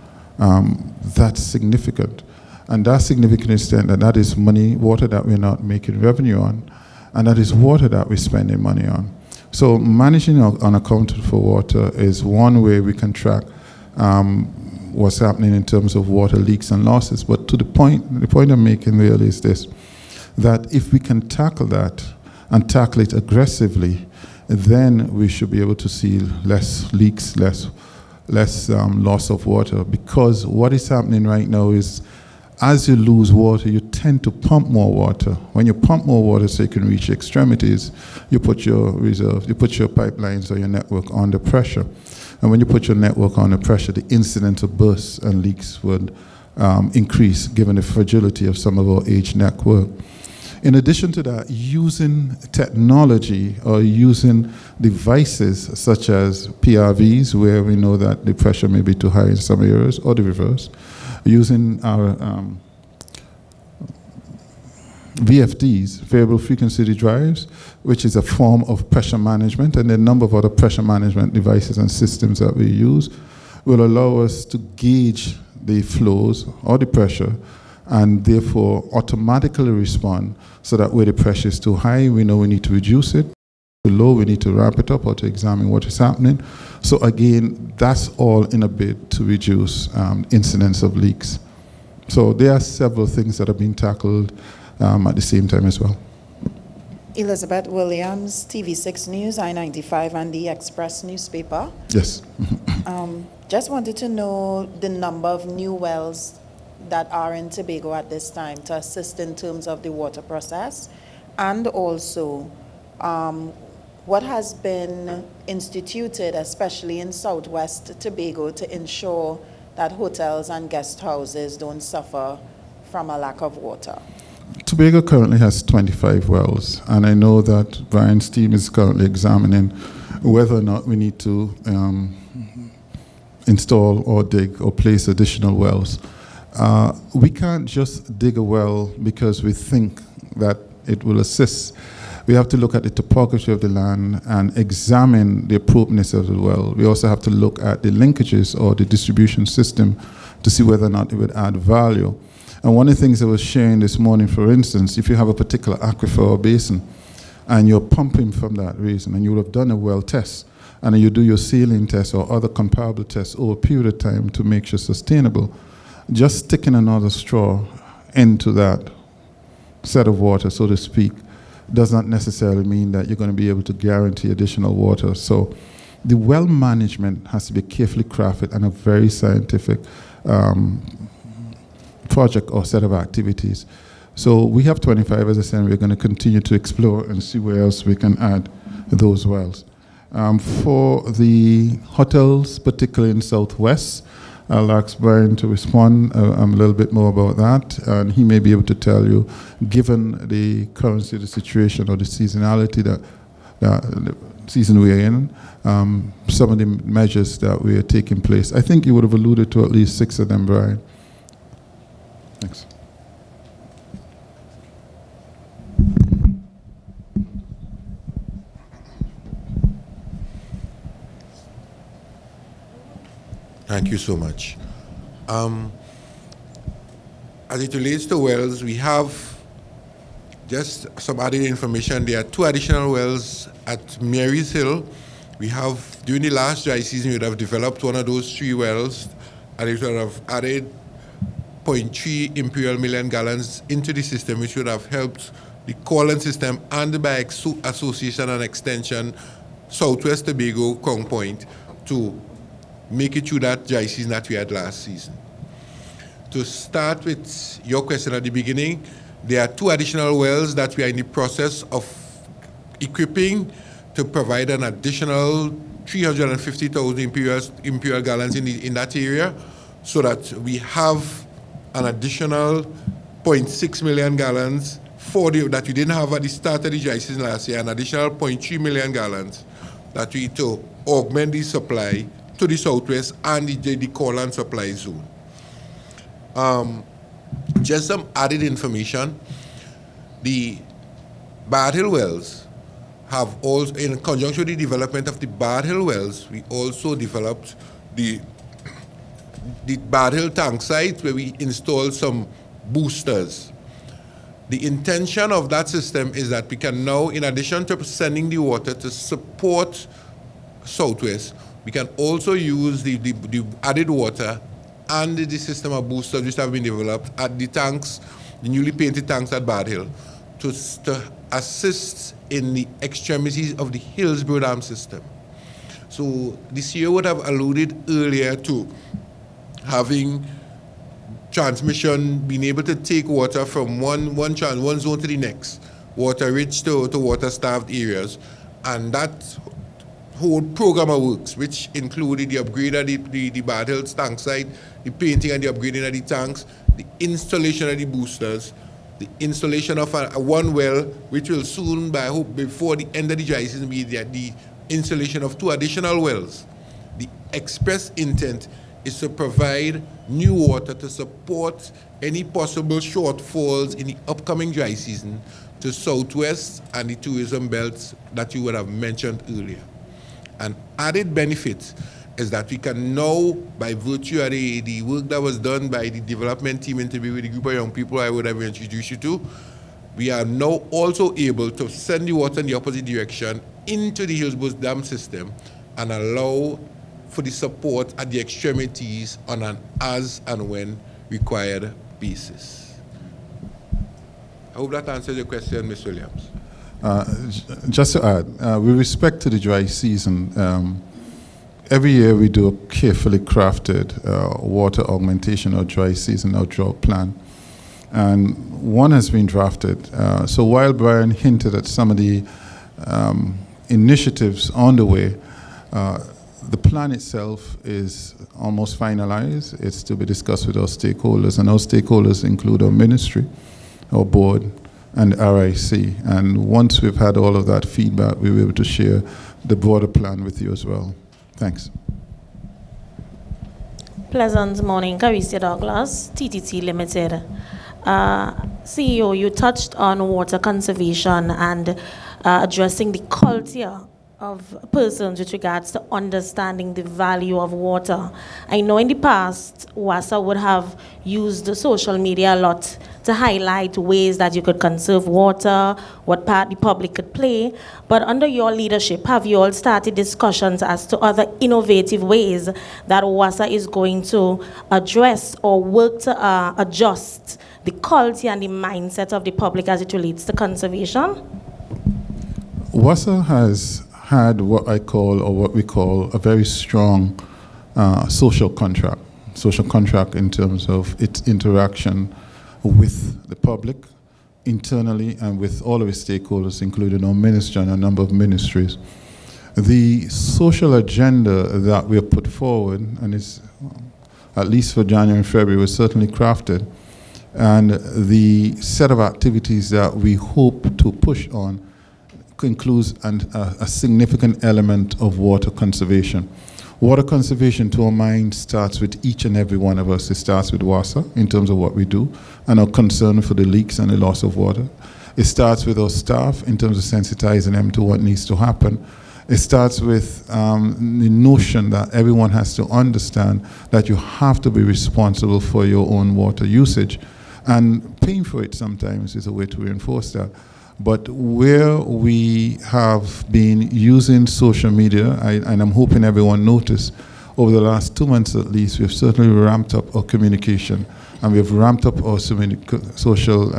that's significant. And that's significant extent that is money, water that we're not making revenue on, and that is water that we're spending money on. So managing unaccounted for water is one way we can track what's happening in terms of water leaks and losses. But to the point I'm making really is this, that if we can tackle that and tackle it aggressively, then we should be able to see less leaks, less loss of water. Because what is happening right now is, as you lose water, you tend to pump more water. When you pump more water so you can reach extremities, you put your reserve, you put your pipelines or your network under pressure. And when you put your network under pressure, the incidence of bursts and leaks would increase, given the fragility of some of our aged network. In addition to that, using technology or using devices such as PRVs, where we know that the pressure may be too high in some areas, or the reverse, using our VFDs, variable frequency drives, which is a form of pressure management, and a number of other pressure management devices and systems that we use, will allow us to gauge the flows or the pressure, and therefore automatically respond, so that where the pressure is too high, we know we need to reduce it. Too low, we need to ramp it up or to examine what is happening. So again, that's all in a bid to reduce incidence of leaks. So there are several things that are being tackled at the same time as well. Elizabeth Williams, TV6 News, I-95, and the Express newspaper. Yes. Just wanted to know the number of new wells that are in Tobago at this time to assist in terms of the water process, and also what has been instituted, especially in Southwest Tobago, to ensure that hotels and guest houses don't suffer from a lack of water. Tobago currently has 25 wells, and I know that Brian's team is currently examining whether or not we need to install or dig or place additional wells. We can't just dig a well because we think that it will assist. We have to look at the topography of the land and examine the appropriateness of the well. We also have to look at the linkages or the distribution system to see whether or not it would add value. And one of the things I was sharing this morning, for instance, if you have a particular aquifer or basin and you're pumping from that reason, and you would have done a well test, and then you do your saline test or other comparable tests over a period of time to make sure sustainable, just sticking another straw into that set of water, so to speak, does not necessarily mean that you're going to be able to guarantee additional water. So the well management has to be carefully crafted and a very scientific project or set of activities. So we have 25, as I said, and we're going to continue to explore and see where else we can add those wells. For the hotels, particularly in Southwest, I'll ask Brian to respond a little bit more about that, and he may be able to tell you, given the currency of the situation or the seasonality that the season we're in, some of the measures that we are taking place. I think you would have alluded to at least 6 of them, Brian. Thanks. Thank you so much. As it relates to wells, we have just some added information. There are 2 additional wells at Mary's Hill. We have, during the last dry season, we would have developed one of those 3 wells, and it would have added 0.3 imperial million gallons into the system, which would have helped the Corland system and by association and extension, Southwest Tobago, Crown Point, to make it through that dry season that we had last season. To start with your question at the beginning, there are 2 additional wells that we are in the process of equipping to provide an additional 350,000 imperial gallons in that area, so that we have an additional 0.6 million gallons that we didn't have at the start of the dry season last year, an additional 0.3 million gallons that we to augment the supply to the southwest and the Corland supply zone. Just some added information. The Bard Hill wells have also, in conjunction with the development of the Bard Hill wells, we also developed the Bard Hill tank site where we installed some boosters. The intention of that system is that we can now, in addition to sending the water to support Southwest, we can also use the added water and the system of boosters which have been developed at the tanks, the newly painted tanks at Bard Hill, to assist in the extremities of the Hillsborough Dam system. So this year would have alluded earlier to having transmission, being able to take water from one zone to the next, water-rich to water-starved areas. And that whole program of works, which included the upgrade of the Bard Hill tank site, the painting and the upgrading of the tanks, the installation of the boosters, the installation of one well, which will soon, by hope, before the end of the dry season, be the installation of 2 additional wells. The express intent is to provide new water to support any possible shortfalls in the upcoming dry season to Southwest and the tourism belts that you would have mentioned earlier. An added benefit is that we can now, by virtue of the work that was done by the development team in Tobago with the group of young people I would have introduced you to, we are now also able to send the water in the opposite direction into the Hillsborough Dam system and allow for the support at the extremities on an as and when required basis. I hope that answers your question, Ms. Williams. Just to add, with respect to the dry season, every year we do a carefully crafted water augmentation or dry season or drought plan. And one has been drafted. So while Brian hinted at some of the initiatives on the way, the plan itself is almost finalized. It's to be discussed with our stakeholders, and our stakeholders include our ministry, our board, and RIC. And once we've had all of that feedback, we'll be able to share the broader plan with you as well. Thanks. Pleasant morning, Carissa Douglas, TTT Limited. CEO, you touched on water conservation and addressing the culture of persons with regards to understanding the value of water. I know in the past, WASA would have used the social media a lot to highlight ways that you could conserve water, what part the public could play. But under your leadership, have you all started discussions as to other innovative ways that WASA is going to address or work to adjust the quality and the mindset of the public as it relates to conservation? WASA has had what I call, or what we call, a very strong social contract in terms of its interaction with the public, internally, and with all of its stakeholders, including our ministry and a number of ministries. The social agenda that we have put forward, and is at least for January and February, was certainly crafted, and the set of activities that we hope to push on includes a significant element of water conservation. Water conservation, to our mind, starts with each and every one of us. It starts with WASA in terms of what we do and our concern for the leaks and the loss of water. It starts with our staff in terms of sensitizing them to what needs to happen. It starts with the notion that everyone has to understand that you have to be responsible for your own water usage. And paying for it sometimes is a way to reinforce that. But where we have been using social media, and I'm hoping everyone noticed, over the last 2 months at least, we've certainly ramped up our communication, and we've ramped up our social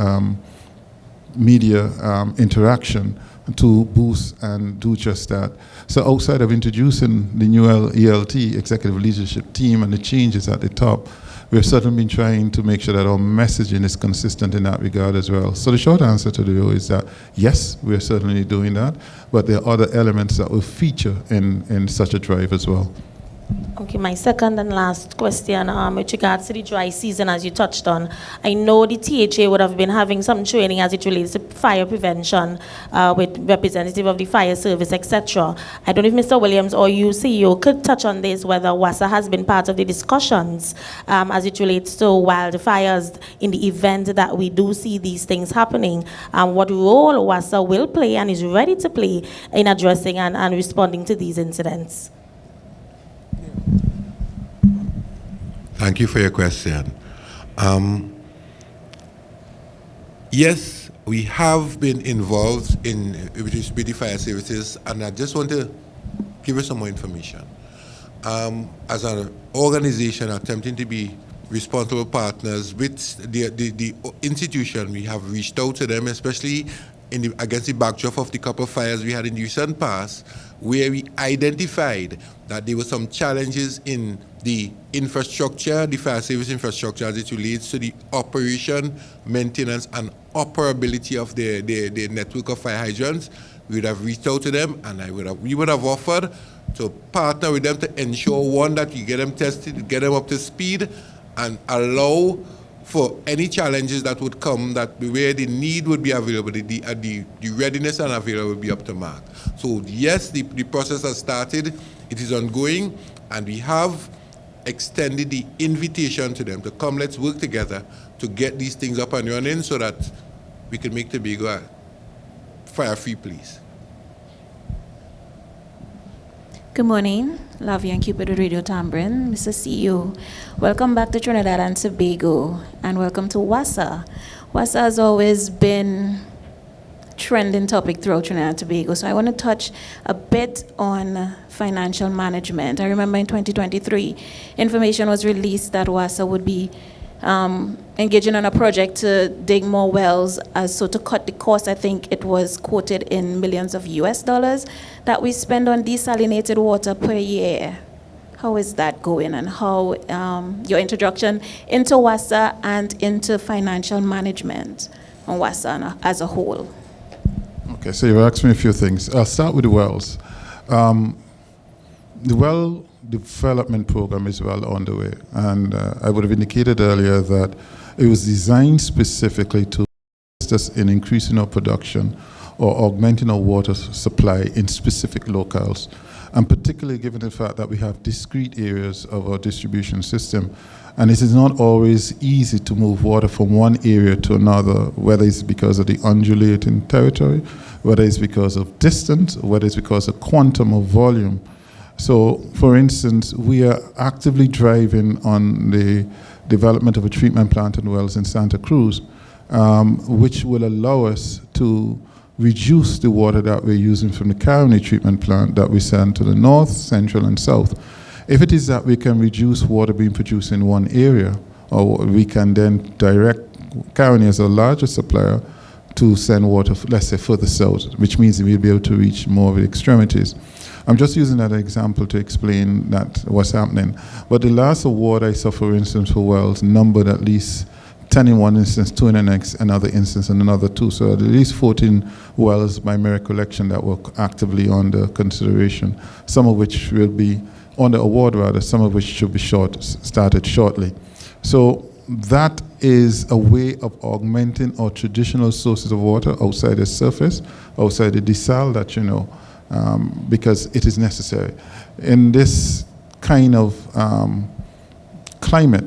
media interaction to boost and do just that. So outside of introducing the new ELT, Executive Leadership Team, and the changes at the top, we've certainly been trying to make sure that our messaging is consistent in that regard as well. So the short answer to the is that, yes, we're certainly doing that, but there are other elements that will feature in such a drive as well. Okay, my second and last question with regards to the dry season, as you touched on. I know the THA would have been having some training as it relates to fire prevention with representative of the fire service, etc. I don't know if Mr. Williams or you, CEO, could touch on this, whether WASA has been part of the discussions as it relates to wildfires in the event that we do see these things happening, and what role WASA will play and is ready to play in addressing and responding to these incidents. Thank you for your question. Yes, we have been involved with the fire services, and I just want to give you some more information. As an organization attempting to be responsible partners with the institution, we have reached out to them, especially against the backdrop of the couple of fires we had in the recent past, where we identified that there were some challenges in the infrastructure, the fire service infrastructure, as it relates to the operation, maintenance, and operability of the network of fire hydrants. We would have reached out to them, and we would have offered to partner with them to ensure, one, that you get them tested, get them up to speed, and allow for any challenges that would come, that where the need would be available, the readiness and availability would be up to mark. So yes, the process has started, it is ongoing, and we have extended the invitation to them to come, let's work together to get these things up and running so that we can make Tobago a fire-free place. Good morning, Lavia and Cupid with Radio Tambrin, Mr. CEO. Welcome back to Trinidad and Tobago, and welcome to WASA. WASA has always been trending topic throughout Trinidad and Tobago, so I want to touch a bit on financial management. I remember in 2023, information was released that WASA would be engaging on a project to dig more wells, so to cut the cost. I think it was quoted in millions of US dollars that we spend on desalinated water per year. How is that going, and how your introduction into WASA and into financial management on WASA as a whole? Okay, so you've asked me a few things. I'll start with the wells. The well development program is well underway, and I would have indicated earlier that it was designed specifically to assist us in increasing our production or augmenting our water supply in specific locales, and particularly given the fact that we have discrete areas of our distribution system, and it is not always easy to move water from one area to another, whether it's because of the undulating territory, whether it's because of distance, whether it's because of quantum or volume. So, for instance, we are actively driving on the development of a treatment plant and wells in Santa Cruz, which will allow us to reduce the water that we're using from the Caroni treatment plant that we send to the north, central, and south. If it is that we can reduce water being produced in one area, or we can then direct Caroni as a larger supplier to send water, let's say, further south, which means we'll be able to reach more of the extremities. I'm just using that example to explain that what's happening. But the last award I saw, for instance, for wells numbered at least 10 in one instance, 2 in the next, another instance, and another 2. So at least 14 wells, by my recollection, that were actively under consideration, some of which will be on the award, rather, some of which should be started shortly. So that is a way of augmenting our traditional sources of water outside the surface, outside the desal that you know, because it is necessary. In this kind of climate,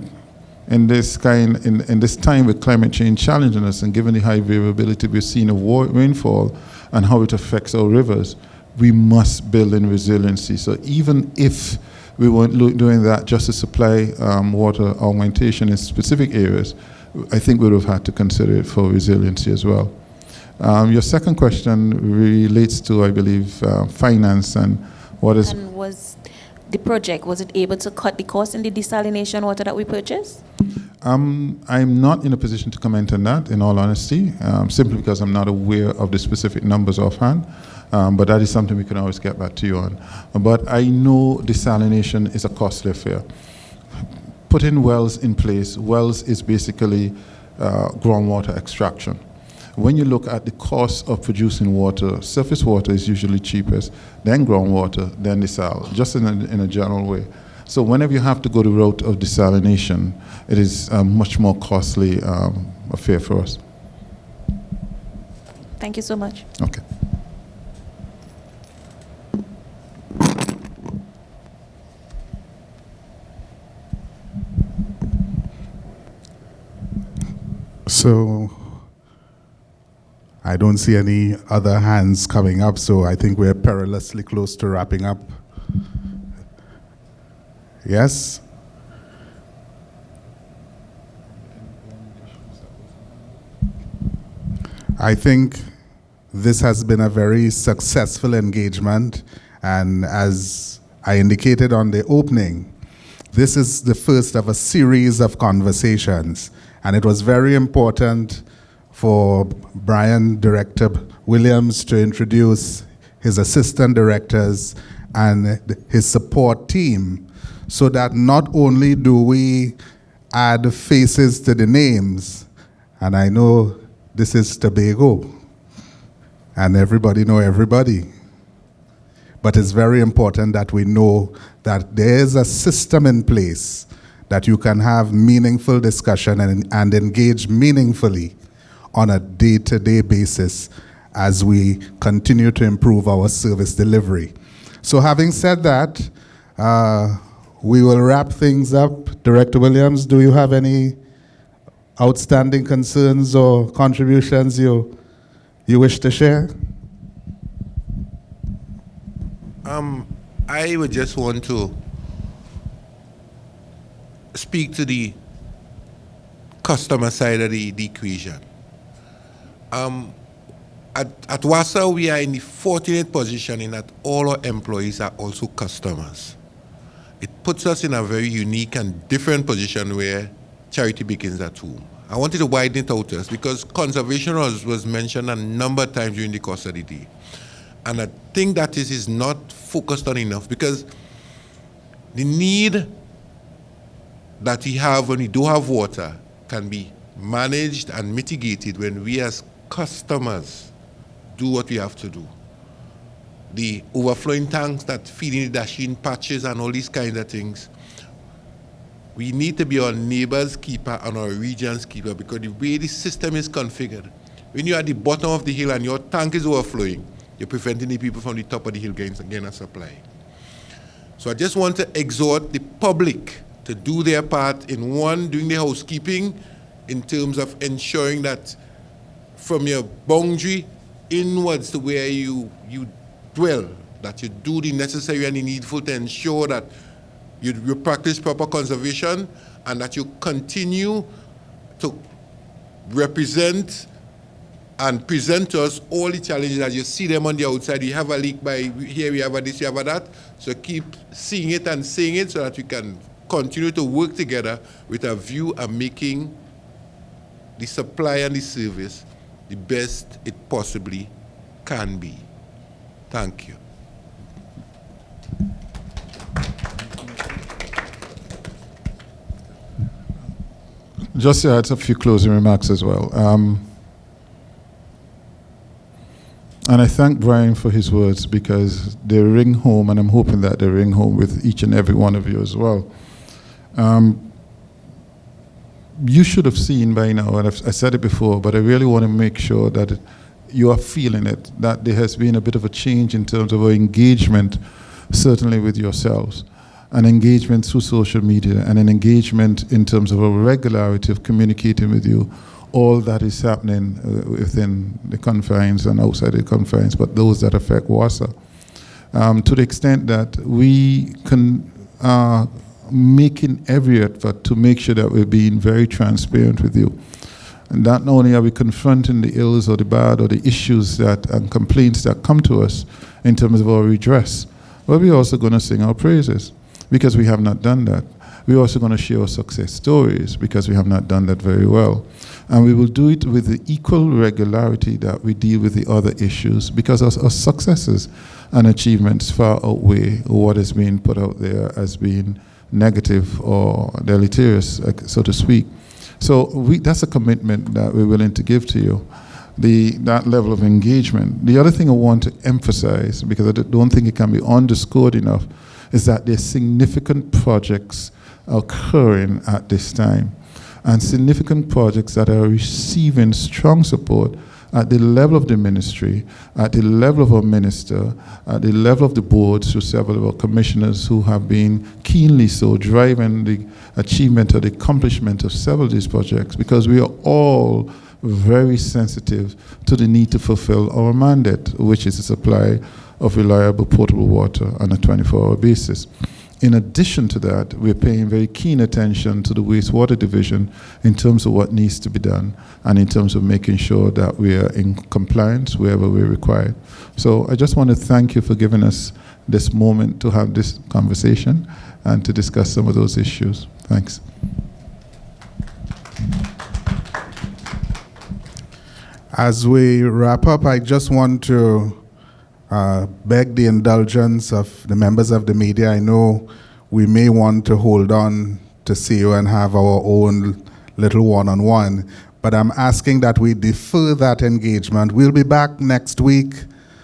in this time with climate change challenging us, and given the high variability we're seeing of rainfall and how it affects our rivers, we must build in resiliency. So even if we weren't doing that just to supply water augmentation in specific areas, I think we would have had to consider it for resiliency as well. Your second question relates to, I believe, finance and what is... And was the project, was it able to cut the cost in the desalination water that we purchased? I'm not in a position to comment on that, in all honesty, simply because I'm not aware of the specific numbers offhand. But that is something we can always get back to you on. But I know desalination is a costly affair. Putting wells in place, wells is basically groundwater extraction. When you look at the cost of producing water, surface water is usually cheapest, then groundwater, then desal, just in a general way. So whenever you have to go the route of desalination, it is a much more costly affair for us. Thank you so much. Okay. So I don't see any other hands coming up, so I think we're perilously close to wrapping up. Yes? I think this has been a very successful engagement, and as I indicated on the opening, this is the first of a series of conversations, and it was very important for Brian Director Williams to introduce his assistant directors and his support team, so that not only do we add faces to the names, and I know this is Tobago, and everybody know everybody, but it's very important that we know that there is a system in place that you can have meaningful discussion and engage meaningfully on a day-to-day basis as we continue to improve our service delivery. So having said that, we will wrap things up. Director Williams, do you have any outstanding concerns or contributions you wish to share? I would just want to speak to the customer side of the equation. At WASA, we are in the fortunate position in that all our employees are also customers. It puts us in a very unique and different position where charity begins at home. I wanted to widen it out to us because conservation was mentioned a number of times during the course of the day. And I think that is not focused on enough, because the need that we have when we do have water can be managed and mitigated when we as customers do what we have to do. The overflowing tanks that feed in the dashing patches and all these kinds of things, we need to be our neighbor's keeper and our region's keeper, because the way the system is configured, when you're at the bottom of the hill and your tank is overflowing, you're preventing the people from the top of the hill getting a supply. So I just want to exhort the public to do their part in doing the housekeeping in terms of ensuring that from your boundary inwards to where you dwell, that you do the necessary and the needful to ensure that you practice proper conservation, and that you continue to represent and present to us all the challenges as you see them on the outside. We have a leak by here, we have a this, we have a that. So keep seeing it and saying it so that we can continue to work together with a view of making the supply and the service the best it possibly can be. Thank you. Just to add a few closing remarks as well. And I thank Brian for his words, because they ring home, and I'm hoping that they ring home with each and every one of you as well. You should have seen by now, and I said it before, but I really want to make sure that you are feeling it, that there has been a bit of a change in terms of our engagement, certainly with yourselves, an engagement through social media, and an engagement in terms of a regularity of communicating with you, all that is happening within the confines and outside the confines, but those that affect WASA. to the extent that we can making every effort to make sure that we're being very transparent with you. And that not only are we confronting the ills or the bad or the issues that and complaints that come to us in terms of our redress, but we're also going to sing our praises because we have not done that. We're also going to share our success stories because we have not done that very well. And we will do it with the equal regularity that we deal with the other issues because our successes and achievements far outweigh what is being put out there as being negative or deleterious, so to speak. So that's a commitment that we're willing to give to you, that level of engagement. The other thing I want to emphasize, because I don't think it can be underscored enough, is that there's significant projects occurring at this time, and significant projects that are receiving strong support at the level of the ministry, at the level of our minister, at the level of the board, through several of our commissioners who have been keenly so driving the achievement or the accomplishment of several of these projects, because we are all very sensitive to the need to fulfill our mandate, which is the supply of reliable potable water on a 24-hour basis. In addition to that, we're paying very keen attention to the wastewater division in terms of what needs to be done and in terms of making sure that we are in compliance wherever we're required. So I just want to thank you for giving us this moment to have this conversation and to discuss some of those issues. Thanks. As we wrap up, I just want to beg the indulgence of the members of the media. I know we may want to hold on to see you and have our own little one-on-one, but I'm asking that we defer that engagement. We'll be back next week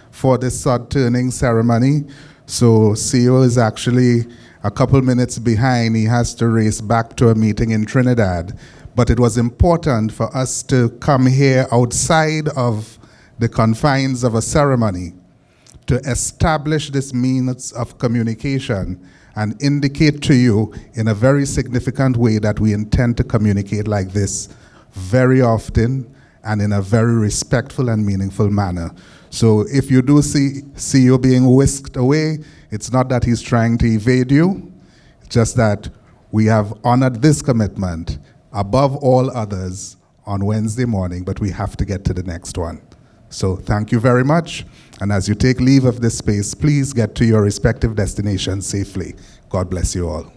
for the sod turning ceremony. So CEO is actually a couple minutes behind. He has to race back to a meeting in Trinidad. But it was important for us to come here outside of the confines of a ceremony to establish this means of communication and indicate to you in a very significant way that we intend to communicate like this very often and in a very respectful and meaningful manner. So if you do see you being whisked away, it's not that he's trying to evade you, it's just that we have honored this commitment above all others on Wednesday morning, but we have to get to the next one. So thank you very much. And as you take leave of this space, please get to your respective destinations safely. God bless you all.